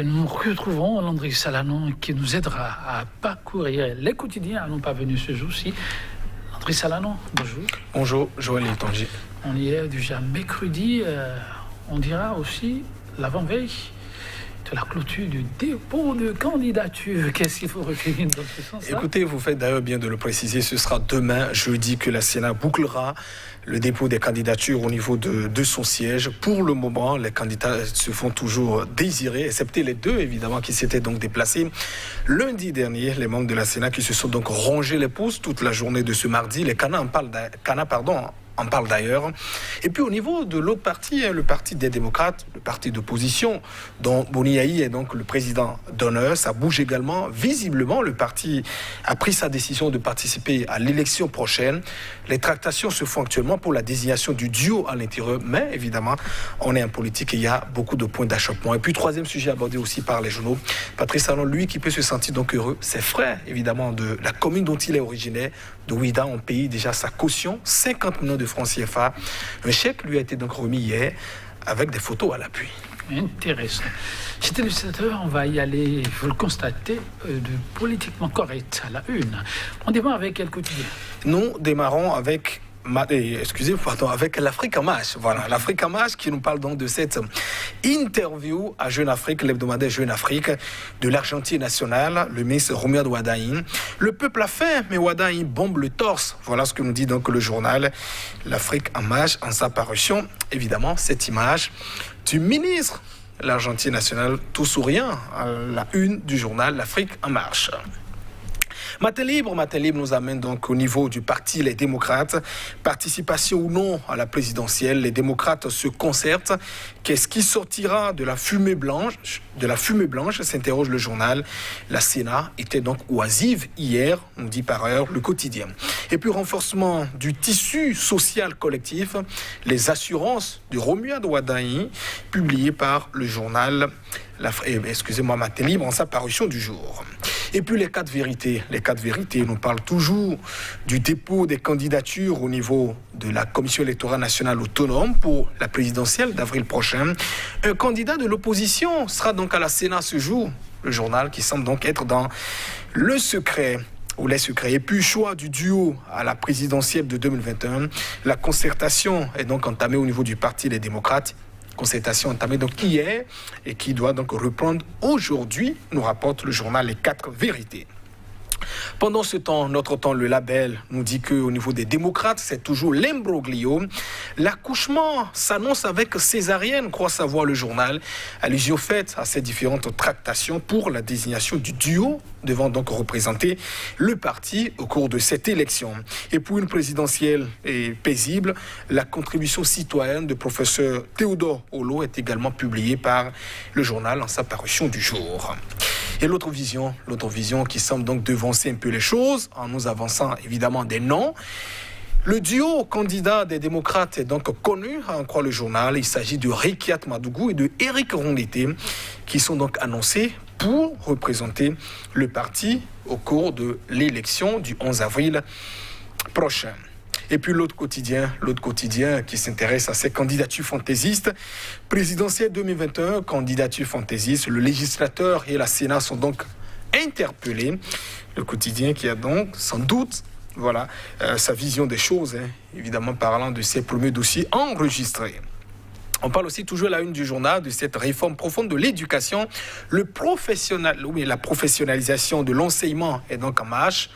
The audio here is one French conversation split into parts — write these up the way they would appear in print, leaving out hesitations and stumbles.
nous retrouvons Landry Salanon qui nous aidera à parcourir les quotidiens. Nous pas venus ce jour-ci. Landry Salanon, bonjour. Bonjour, Joël Etangi. On y est déjà mercredi. On dira aussi l'avant-veille de la clôture du dépôt de candidature. Qu'est-ce qu'il faut retenir dans ce sens? Écoutez, vous faites d'ailleurs bien de le préciser. Ce sera demain, jeudi, que la Sénat bouclera le dépôt des candidatures au niveau de son siège. Pour le moment, les candidats se font toujours désirer, excepté les deux, évidemment, qui s'étaient donc déplacés lundi dernier. Les membres de la Sénat qui se sont donc rongés les pouces toute la journée de ce mardi. Les Canas en parle d'ailleurs. Et puis au niveau de l'autre parti, le parti des démocrates, le parti d'opposition, dont Boniaï est donc le président d'honneur, ça bouge également. Visiblement, le parti a pris sa décision de participer à l'élection prochaine. Les tractations se font actuellement pour la désignation du duo à l'intérieur, mais évidemment, on est en politique et il y a beaucoup de points d'achoppement. Et puis troisième sujet abordé aussi par les journaux, Patrice Talon, lui qui peut se sentir donc heureux, ses frères évidemment de la commune dont il est originaire, de Ouidah, ont payé déjà sa caution, 50 millions de francs CFA. Un chèque lui a été donc remis hier avec des photos à l'appui. Intéressant. Chez Téléspectateurs, on va y aller, vous le constatez, de politiquement correct à la une. On démarre avec quel quotidien? Nous démarrons avec avec l'Afrique en marche. Voilà, l'Afrique en marche qui nous parle donc de cette interview à Jeune Afrique, l'hebdomadaire Jeune Afrique, de l'Argentine nationale, le ministre Romuald Wardani. Le peuple a faim, mais Wardani bombe le torse. Voilà ce que nous dit donc le journal L'Afrique en marche en sa parution. Évidemment, cette image du ministre de l'Argentine nationale, tout souriant, à la une du journal L'Afrique en marche. Matin Libre nous amène donc au niveau du parti Les Démocrates. Participation ou non à la présidentielle, les démocrates se concertent. Qu'est-ce qui sortira de la fumée blanche? S'interroge le journal. La Sénat était donc oisive hier, on dit par ailleurs le quotidien. Et puis renforcement du tissu social collectif, les assurances de Romuald Wardani, publiées par le journal Matin Libre en sa parution du jour. Et puis les quatre vérités nous parlent toujours du dépôt des candidatures au niveau de la Commission électorale nationale autonome pour la présidentielle d'avril prochain. Un candidat de l'opposition sera donc à la Sénat ce jour, le journal qui semble donc être dans le secret. Ou les secrets. Et puis, choix du duo à la présidentielle de 2021. La concertation est donc entamée au niveau du parti Les Démocrates. Concertation entamée donc hier et qui doit donc reprendre aujourd'hui, nous rapporte le journal Les Quatre Vérités. Pendant ce temps, le label nous dit qu'au niveau des démocrates, c'est toujours l'imbroglio. L'accouchement s'annonce avec césarienne, croit savoir le journal. Allusion faite à ces différentes tractations pour la désignation du duo devant donc représenter le parti au cours de cette élection. Et pour une présidentielle paisible, la contribution citoyenne de professeur Théodore Holo est également publiée par le journal en sa parution du jour. Et l'autre vision qui semble donc devancer un peu les choses, en nous avançant évidemment des noms. Le duo candidat des démocrates est donc connu, à en croire le journal. Il s'agit de Rekiat Madougou et de Éric Rondeté, qui sont donc annoncés pour représenter le parti au cours de l'élection du 11 avril prochain. Et puis l'autre quotidien qui s'intéresse à ces candidatures fantaisistes. Présidentielle 2021, candidature fantaisiste. Le législateur et la Sénat sont donc interpellés. Le quotidien qui a donc sans doute sa vision des choses, évidemment parlant de ces premiers dossiers enregistrés. On parle aussi toujours à la une du journal de cette réforme profonde de l'éducation. La professionnalisation de l'enseignement est donc en marche.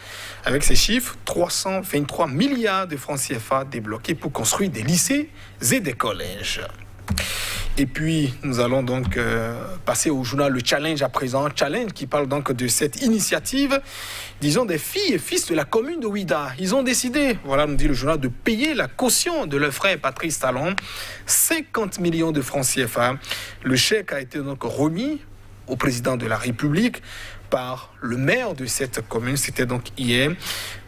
Avec ces chiffres, 323 milliards de francs CFA débloqués pour construire des lycées et des collèges. Et puis, nous allons donc passer au journal Le Challenge à présent. Challenge qui parle donc de cette initiative, disons, des filles et fils de la commune de Ouidah. Ils ont décidé, nous dit le journal, de payer la caution de leur frère Patrice Talon, 50 millions de francs CFA. Le chèque a été donc remis au président de la République par le maire de cette commune. C'était donc hier.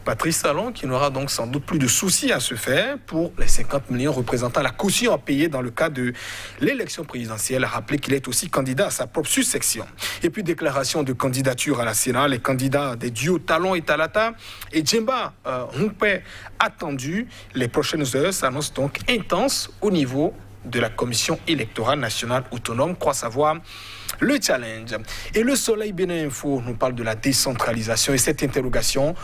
Patrice Talon qui n'aura donc sans doute plus de soucis à se faire pour les 50 millions représentant la caution à payer dans le cadre de l'élection présidentielle. Rappelez qu'il est aussi candidat à sa propre subsection. Et puis déclaration de candidature à la Sénat. Les candidats des duos Talon et Talata et Djemba Humpé attendus. Les prochaines heures s'annoncent donc intenses au niveau de la Commission électorale nationale autonome, croit savoir le challenge. Et le Soleil Bénin Info nous parle de la décentralisation et cette interrogation.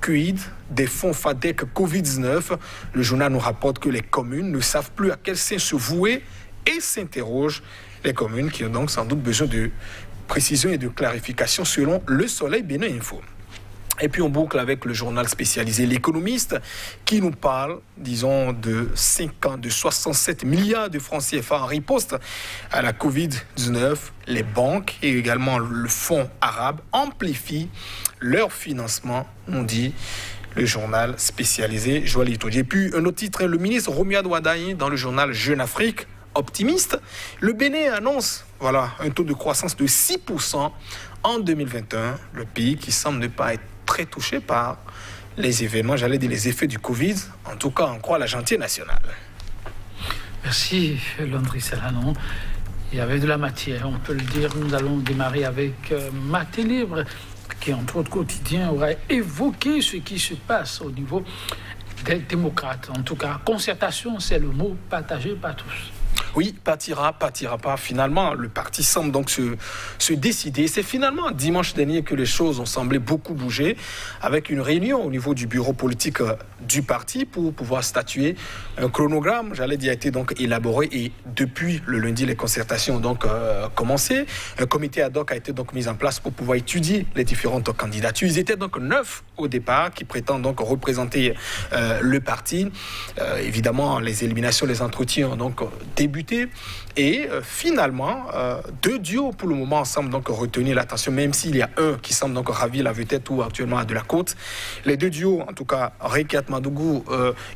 Quid des fonds FADEC Covid-19? Le journal nous rapporte que les communes ne savent plus à quel sein se vouer et s'interrogent. Les communes qui ont donc sans doute besoin de précision et de clarification selon le Soleil Bénin Info. Et puis on boucle avec le journal spécialisé L'Économiste qui nous parle, disons, de 5 ans, de 67 milliards de francs CFA en riposte à la Covid-19. Les banques et également le fonds arabe amplifient leur financement, on dit le journal spécialisé Joël Itoudji. Et puis un autre titre, le ministre Romuald Wadaye dans le journal Jeune Afrique, optimiste. Le Bénin annonce un taux de croissance de 6% en 2021. Le pays qui semble ne pas être très touché par les événements, les effets du Covid. En tout cas, on croit la gentille nationale. Merci, Landry Salanon. Il y avait de la matière, on peut le dire. Nous allons démarrer avec Maté Libre, qui, entre autres quotidiens, aura évoqué ce qui se passe au niveau des démocrates. En tout cas, concertation, c'est le mot partagé par tous. Oui, partira pas. Finalement, le parti semble donc se décider. C'est finalement dimanche dernier que les choses ont semblé beaucoup bouger avec une réunion au niveau du bureau politique du parti pour pouvoir statuer. Un chronogramme, a été donc élaboré et depuis le lundi, les concertations ont donc commencé. Un comité ad hoc a été donc mis en place pour pouvoir étudier les différentes candidatures. Ils étaient donc 9 au départ qui prétendent donc représenter le parti. Évidemment, les éliminations, les entretiens ont donc débuté. Et finalement, 2 duos pour le moment semblent donc retenir l'attention, même s'il y a un qui semble donc ravir la vedette ou actuellement à de la côte. Les 2 duos, en tout cas, Rikiat Madougou,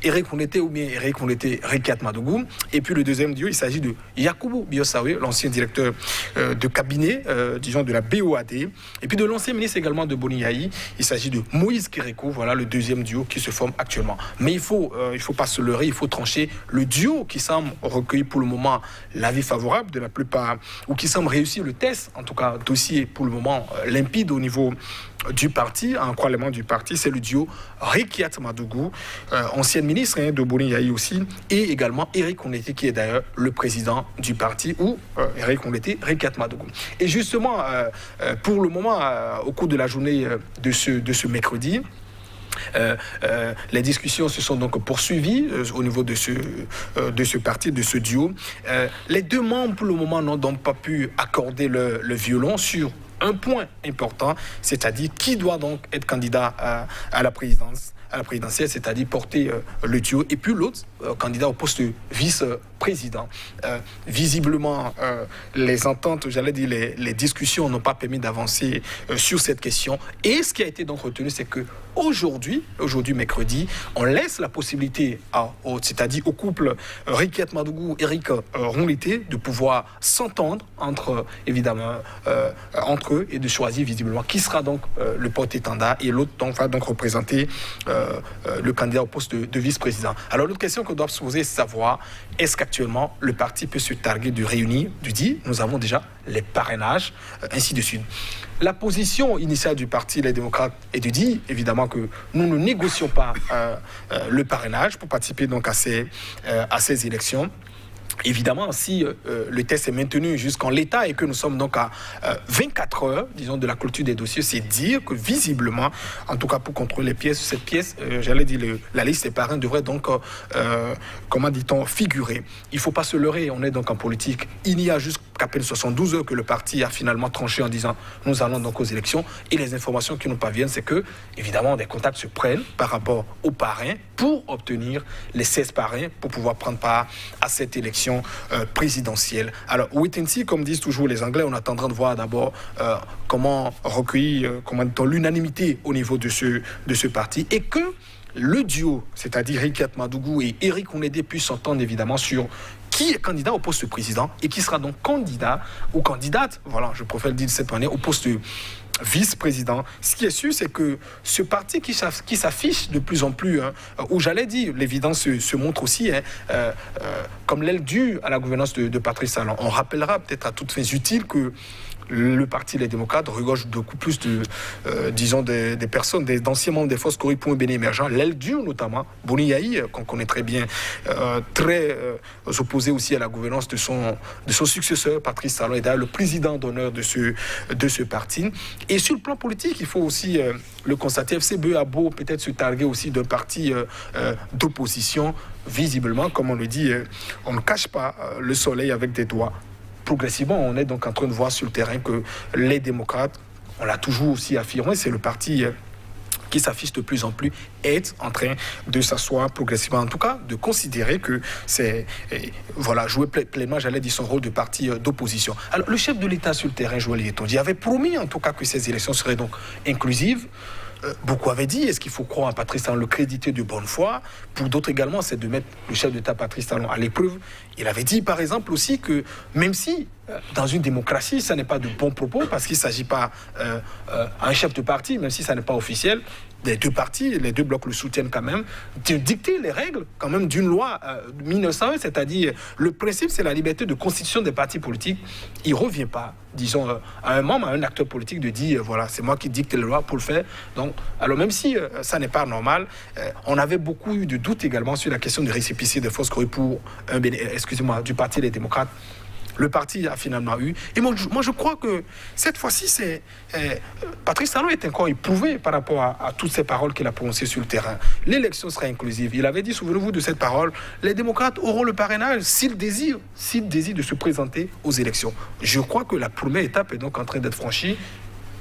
Eric Ounete ou bien Eric Ounete, Rikiat Madougou. Et puis le deuxième duo, il s'agit de Yakubu Biosawe, l'ancien directeur de cabinet, disons de la BOAD. Et puis de l'ancien ministre également de Boniaï, il s'agit de Moïse Kérékou, voilà le deuxième duo qui se forme actuellement. Mais il faut pas se leurrer, il faut trancher le duo qui semble recueillir pour le moment l'avis favorable de la plupart, ou qui semble réussir le test, en tout cas dossier pour le moment limpide au niveau du parti, en croix l'élément du parti, c'est le duo Rikiat Madougou, ancienne ministre de Boni-Yahi aussi, et également Eric Ounete qui est d'ailleurs le président du parti, ou Eric Ounete, Rikiat Madougou. Et justement, pour le moment, au cours de la journée de ce mercredi, les discussions se sont donc poursuivies au niveau de ce parti, de ce duo. Les 2 membres, pour le moment, n'ont donc pas pu accorder le violon sur un point important, c'est-à-dire qui doit donc être candidat à la présidentielle, c'est-à-dire porter le duo, et puis l'autre candidat au poste de vice-président. Visiblement, les ententes, les discussions n'ont pas permis d'avancer sur cette question. Et ce qui a été donc retenu, c'est que aujourd'hui mercredi, on laisse la possibilité c'est-à-dire au couple Rikiat Madougou, Eric Ounete de pouvoir s'entendre entre eux et de choisir visiblement qui sera donc le porte-étendard, et l'autre donc va donc représenter le candidat au poste de vice-président. Alors l'autre question qu'on doit se poser, c'est savoir est-ce qu'actuellement le parti peut se targuer de réunir, du dit, nous avons déjà les parrainages, ainsi de suite. La position initiale du parti Les Démocrates est de dire, évidemment, que nous ne négocions pas le parrainage pour participer donc à ces élections. Évidemment, si le test est maintenu jusqu'en l'état et que nous sommes donc à 24 heures, disons, de la clôture des dossiers, c'est dire que visiblement, en tout cas pour contrôler cette pièce, la liste des parrains devrait donc, figurer. Il ne faut pas se leurrer, on est donc en politique. Il y a jusqu'à peine 72 heures que le parti a finalement tranché en disant nous allons donc aux élections, et les informations qui nous parviennent, c'est que, évidemment, des contacts se prennent par rapport aux parrains pour obtenir les 16 parrains pour pouvoir prendre part à cette élection présidentielle. Alors, wait and see, comme disent toujours les Anglais, on attendra de voir d'abord comment recueillir l'unanimité au niveau de ce parti, et que le duo, c'est-à-dire Rikiat Madougou et Eric Ounete, puissent s'entendre évidemment sur qui est candidat au poste de président et qui sera donc candidat ou candidate, voilà, je préfère le dire de cette manière, au poste de vice-président. Ce qui est sûr, c'est que ce parti qui s'affiche de plus en plus, où l'évidence se montre aussi, comme l'aile due à la gouvernance de Patrice Talon. On rappellera peut-être à toutes fins utiles que le parti Les Démocrates regorge beaucoup plus de, disons, des personnes, d'anciens membres des forces Corée pour un béni émergent, l'aile dure notamment, Boni Yahi, qu'on connaît très bien, très opposé aussi à la gouvernance de son successeur, Patrice Talon, est d'ailleurs le président d'honneur de ce parti. Et sur le plan politique, il faut aussi le constater, FCBE a beau peut-être se targuer aussi d'un parti d'opposition, visiblement, comme on le dit, on ne cache pas le soleil avec des doigts. Progressivement, on est donc en train de voir sur le terrain que les démocrates, on l'a toujours aussi affirmé, c'est le parti qui s'affiche de plus en plus, est en train de s'asseoir progressivement, en tout cas, de considérer que c'est, voilà, jouer pleinement, j'allais dire, son rôle de parti d'opposition. Alors, le chef de l'État sur le terrain, Joël Yetonji, avait promis en tout cas que ces élections seraient donc inclusives. Beaucoup avaient dit, est-ce qu'il faut croire à Patrice Talon, le créditer de bonne foi? Pour d'autres également, c'est de mettre le chef d'État Patrice Talon à l'épreuve. Il avait dit, par exemple, aussi que même si, dans une démocratie, ça n'est pas de bons propos, parce qu'il ne s'agit pas à un chef de parti, même si ça n'est pas officiel, les deux partis, les deux blocs le soutiennent quand même, de dicter les règles quand même d'une loi 1901, c'est-à-dire le principe, c'est la liberté de constitution des partis politiques. Il ne revient pas, disons, à un membre, à un acteur politique de dire, voilà, c'est moi qui dicte les lois pour le faire. Donc, alors même si ça n'est pas normal, on avait beaucoup eu de doutes également sur la question du récépissé des forces corées pour du Parti des démocrates. Le parti a finalement eu. Et moi, je crois que cette fois-ci, Patrice Talon est encore éprouvé par rapport à toutes ces paroles qu'il a prononcées sur le terrain. L'élection sera inclusive. Il avait dit, souvenez-vous de cette parole, les démocrates auront le parrainage s'ils désirent de se présenter aux élections. Je crois que la première étape est donc en train d'être franchie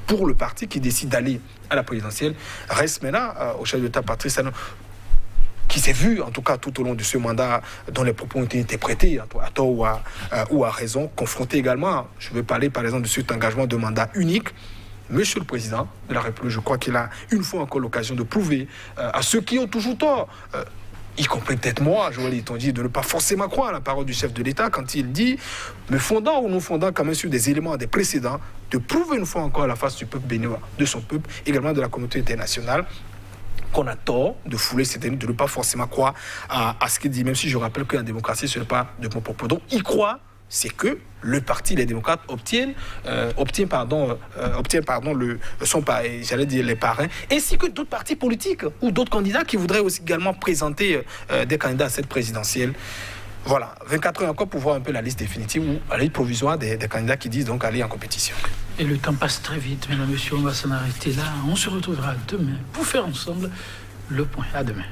pour le parti qui décide d'aller à la présidentielle. Reste maintenant au chef d'État Patrice Talon, qui s'est vu, en tout cas tout au long de ce mandat, dont les propos ont été interprétés, à tort ou à raison, confronté également, je veux parler par exemple de cet engagement de mandat unique. Monsieur le Président de la République, je crois qu'il a une fois encore l'occasion de prouver à ceux qui ont toujours tort, y compris peut-être moi, Joël Yetonji, de ne pas forcément croire à la parole du chef de l'État quand il dit, me fondant ou nous fondant quand même sur des éléments, des précédents, de prouver une fois encore à la face du peuple béninois, de son peuple, également de la communauté internationale, qu'on a tort de fouler cette année, de ne pas forcément croire à ce qu'il dit, même si je rappelle qu'en démocratie, ce n'est pas de mon propos. Donc, il croit, c'est que le parti, les démocrates, obtient les parrains, ainsi que d'autres partis politiques ou d'autres candidats qui voudraient aussi également présenter des candidats à cette présidentielle. Voilà, 24 heures encore pour voir un peu la liste définitive ou la liste provisoire des candidats qui disent donc aller en compétition. Et le temps passe très vite, mesdames et messieurs, on va s'en arrêter là. On se retrouvera demain pour faire ensemble le point. À demain.